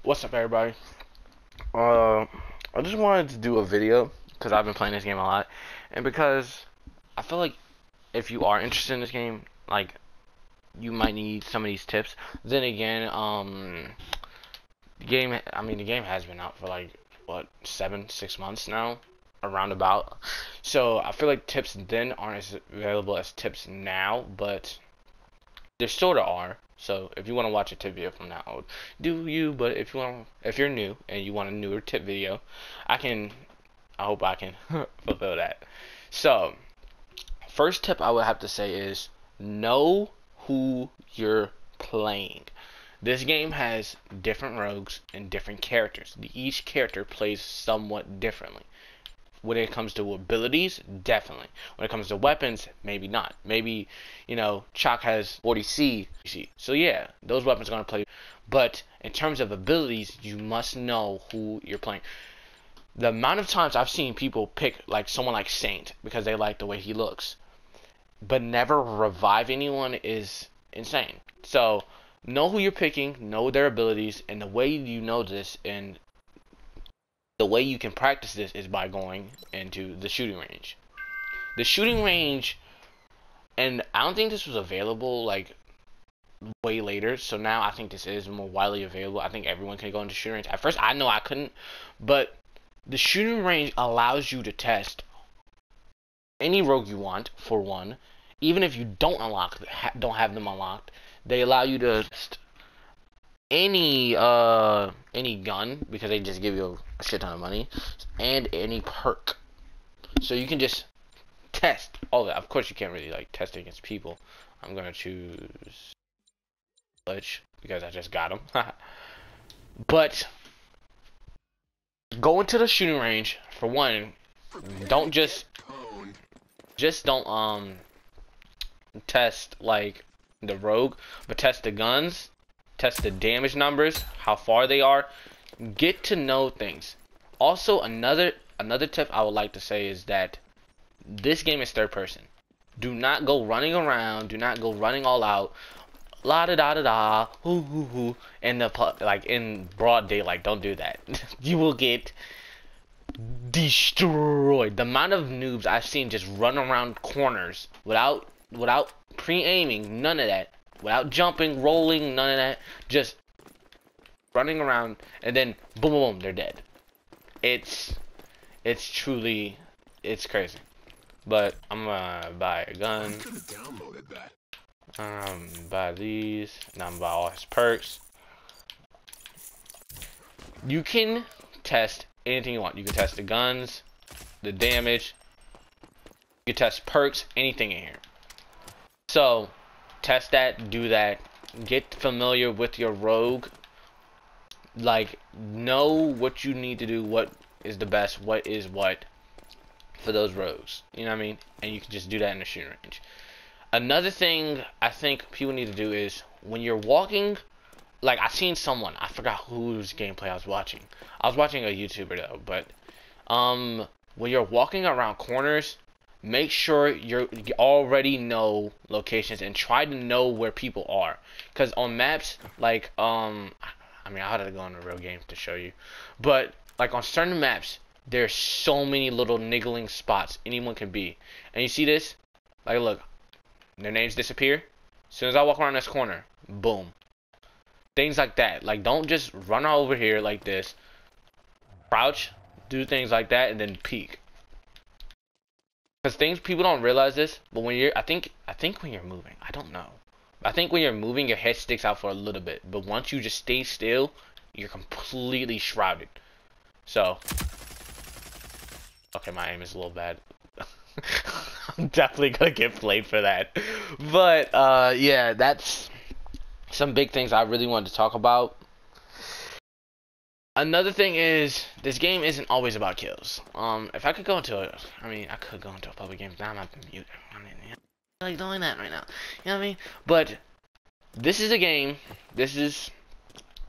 What's up, everybody? I just wanted to do a video because I've been playing this game a lot, and because I feel like if you are interested in this game, like you might need some of these tips. Then again, the game has been out for like what 6 months now, around about. So I feel like tips then aren't as available as tips now, but there sort of are. So if you want to watch a tip video from now on, do you? But if you're new and you want a newer tip video, I hope I can fulfill that. So first tip I would have to say is know who you're playing. This game has different rogues and different characters. Each character plays somewhat differently. When it comes to abilities, definitely. When it comes to weapons, maybe not. Maybe, Chalk has 40C. So yeah, those weapons are going to play. But in terms of abilities, you must know who you're playing. The amount of times I've seen people pick like someone like Saint because they like the way he looks, but never revive anyone is insane. So know who you're picking, know their abilities, and the way you know this and the way you can practice this is by going into the shooting range. The shooting range, and I don't think this was available like way later, so now I think this is more widely available. I think everyone can go into shooting range. At first, I know I couldn't, but the shooting range allows you to test any rogue you want, for one. Even if you don't have them unlocked, they allow you to test any gun because they just give you a shit ton of money, and any perk. So you can just test all that. Of course, you can't really like test it against people. I'm gonna choose glitch because I just got him. But go into the shooting range for one. Don't just don't test like the rogue, but test the guns. Test the damage numbers, how far they are. Get to know things. Also, another tip I would like to say is that this game is third person. Do not go running around. Do not go running all out. La da da da da. Hoo hoo hoo. In broad daylight. Don't do that. You will get destroyed. The amount of noobs I've seen just run around corners without pre-aiming, none of that. Without jumping, rolling, none of that. Just running around, and then boom, boom, boom, they're dead. It's truly, it's crazy. But I'm gonna buy a gun. Buy these. Now I'm gonna buy all his perks. You can test anything you want. You can test the guns, the damage. You can test perks, anything in here. So test that, do that, get familiar with your rogue, like know what you need to do, what is the best, what is what for those rogues, you know what I mean? And you can just do that in the shooting range. Another thing I think people need to do is when you're walking, like I seen someone, I forgot whose gameplay I was watching. I was watching a YouTuber though, but when you're walking around corners, make sure you already know locations and try to know where people are. Because on maps, like, I mean, I had to go on a real game to show you. But, like, on certain maps, there's so many little niggling spots anyone can be. And you see this? Like, look. Their names disappear. As soon as I walk around this corner, boom. Things like that. Like, don't just run over here like this. Crouch, do things like that, and then peek. Because people don't realize this, but when you're, I think when you're moving, I don't know. I think when you're moving, your head sticks out for a little bit, but once you just stay still, you're completely shrouded. So, okay, my aim is a little bad. I'm definitely gonna get played for that. But yeah, that's some big things I really wanted to talk about. Another thing is, this game isn't always about kills. If I could go into I could go into a public game. Now I'm not mute. I mean, yeah, I'm like doing that right now. You know what I mean? But this is a game. This is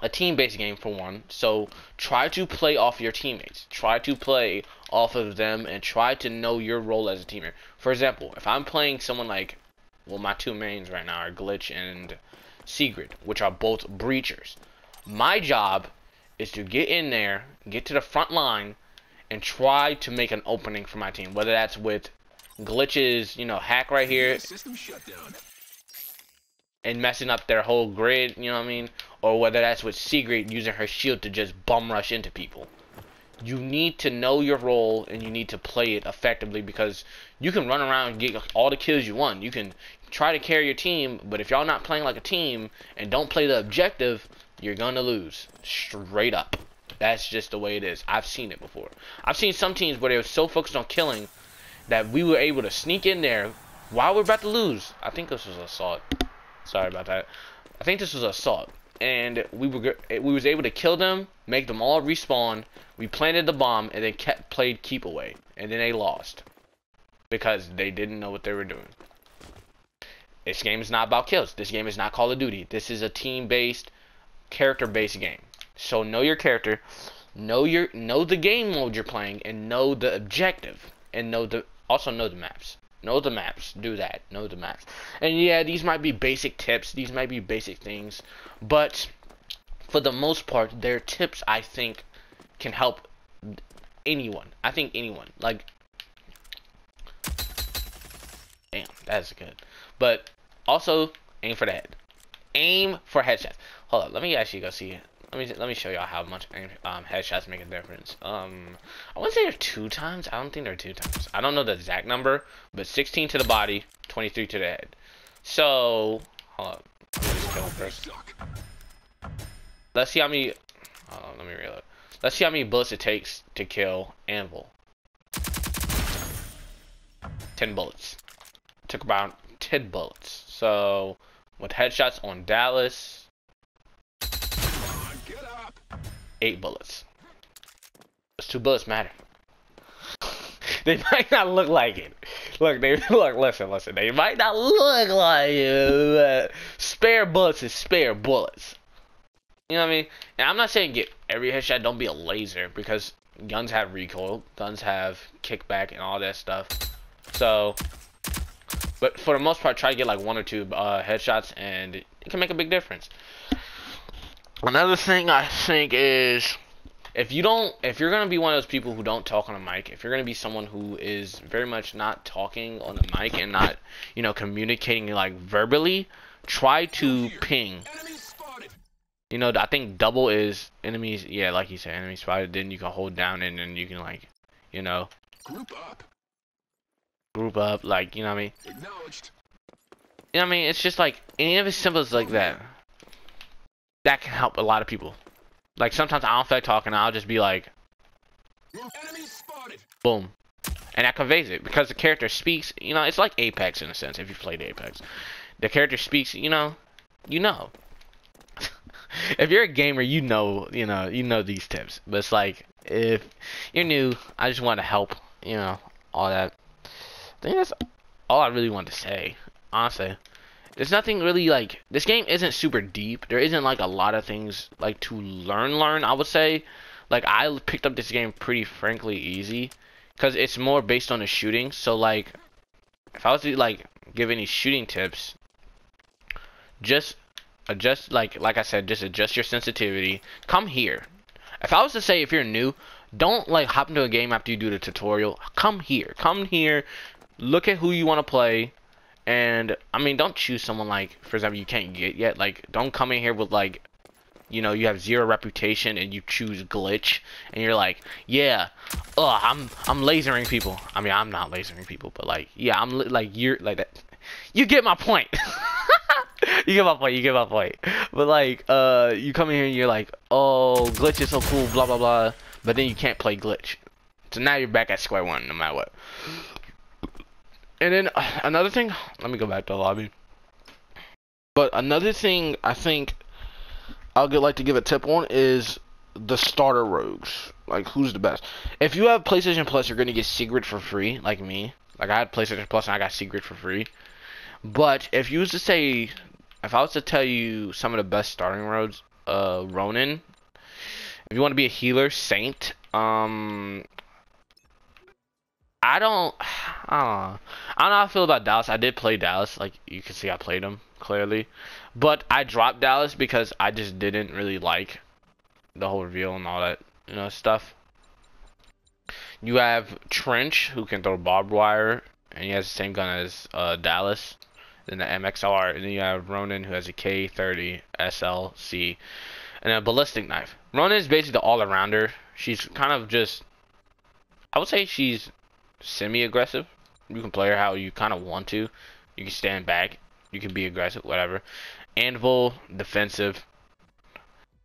a team-based game for one. So try to play off your teammates. Try to play off of them and try to know your role as a teammate. For example, if I'm playing someone like, well, my two mains right now are Glitch and Sigrid, which are both breachers. My job is to get in there, get to the front line, and try to make an opening for my team. Whether that's with glitches, you know, hack right here, System shutdown. and messing up their whole grid, you know what I mean? Or whether that's with Sigrid using her shield to just bum rush into people. You need to know your role and you need to play it effectively, because you can run around and get all the kills you want. You can try to carry your team, but if y'all not playing like a team and don't play the objective, you're gonna lose. Straight up. That's just the way it is. I've seen it before. I've seen some teams where they were so focused on killing that we were able to sneak in there while we're about to lose. I think this was assault. Sorry about that. I think this was assault. And we was able to kill them, make them all respawn. We planted the bomb and then played keep away, and then they lost because they didn't know what they were doing. This game is not about kills. This game is not Call of Duty. This is a team-based, character-based game. So know your character, know the game mode you're playing, and know the objective, and also know the maps. Know the maps. Do that. Know the maps. And yeah, these might be basic tips. These might be basic things. But for the most part, they're tips I think can help anyone. I think anyone. Like, damn, that's good. But also, aim for the head. Aim for headshots. Hold up. Let me actually go see it. Let me show y'all how much headshots make a difference. I wouldn't say they're 2 times. I don't think they're 2 times. I don't know the exact number, but 16 to the body, 23 to the head. So, hold up. Let me just kill him first. Let's see how many. Let me reload. Let's see how many bullets it takes to kill Anvil. 10 bullets. It took about 10 bullets. So, with headshots on Dallas. 8 bullets. Those 2 bullets matter. They might not look like it. Look, listen. They might not look like it. Spare bullets is spare bullets. You know what I mean? And I'm not saying get every headshot. Don't be a laser, because guns have recoil, guns have kickback, and all that stuff. So, but for the most part, try to get like 1 or 2 headshots, and it can make a big difference. Another thing I think is, if you're gonna be one of those people who don't talk on a mic, if you're gonna be someone who is very much not talking on the mic and not, you know, communicating like verbally, try to ping. You know, I think double is enemies. Yeah, like you said, enemy spotted. Then you can hold down and then you can, like, you know, group up, like, you know what I mean. Acknowledged. You know what I mean? It's just like any of the symbols like that. That can help a lot of people. Like, sometimes I don't feel like talking, I'll just be like, boom. And that conveys it, because the character speaks. You know, it's like Apex in a sense, if you've played Apex. The character speaks, you know. If you're a gamer, you know these tips. But it's like, if you're new, I just want to help, you know, all that. I think that's all I really want to say, honestly. There's nothing really, like, this game isn't super deep. There isn't like a lot of things like to learn, I would say. Like, I picked up this game pretty frankly easy, because it's more based on the shooting. So like, if I was to like give any shooting tips, just adjust, like I said, just adjust your sensitivity. Come here. If I was to say, if you're new, don't like hop into a game after you do the tutorial. Come here, look at who you want to play. And I mean, don't choose someone like, for example, you can't get yet. Like, don't come in here with like, you know, you have 0 reputation and you choose glitch and you're like, yeah, I'm lasering people. I mean, I'm not lasering people, but like, yeah, I'm like, you're like that. You get my point. You get my point. But like, you come in here and you're like, oh, glitch is so cool, blah blah blah. But then you can't play glitch. So now you're back at square one, no matter what. And then another thing, let me go back to the lobby. But another thing I think like to give a tip on is the starter rogues. Like, who's the best? If you have PlayStation Plus, you're gonna get Sigrid for free, like me. Like, I had PlayStation Plus and I got Sigrid for free. But if you was to say, if I was to tell you some of the best starting rogues, Ronin. If you want to be a healer, Saint. I don't know how I feel about Dallas. I did play Dallas. Like, you can see I played him, clearly. But I dropped Dallas because I just didn't really like the whole reveal and all that, stuff. You have Trench, who can throw barbed wire, and he has the same gun as Dallas, then the MXR, and then you have Ronin, who has a K30 SLC, and a ballistic knife. Ronin is basically the all-arounder. She's kind of just, I would say she's semi-aggressive. You can play her how you kind of want to. You can stand back. You can be aggressive, whatever. Anvil, defensive.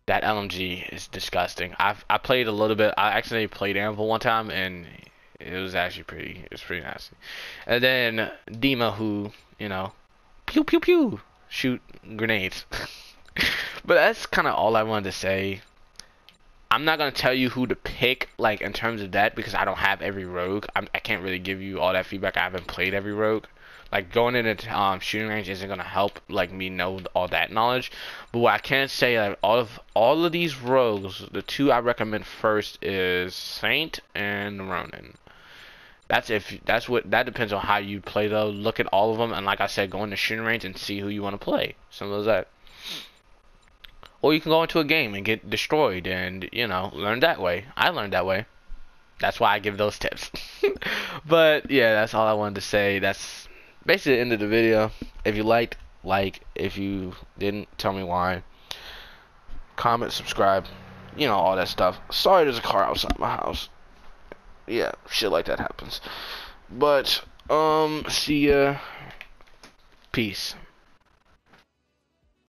That LMG is disgusting. I played a little bit. I actually played Anvil one time, and it was actually pretty nasty. And then Dima, who, pew pew pew, shoot grenades. But that's kind of all I wanted to say. I'm not gonna tell you who to pick, like, in terms of that, because I don't have every rogue. I can't really give you all that feedback. I haven't played every rogue. Like, going into shooting range isn't gonna help, like, me know all that knowledge. But what I can say, that all of these rogues, the two I recommend first is Saint and Ronin. That depends on how you play though. Look at all of them, and like I said, go into shooting range and see who you want to play. Simple as that. Or you can go into a game and get destroyed and, learn that way. I learned that way. That's why I give those tips. But yeah, that's all I wanted to say. That's basically the end of the video. If you liked, like. If you didn't, tell me why. Comment, subscribe, all that stuff. Sorry there's a car outside my house. Yeah, shit like that happens. But, see ya. Peace.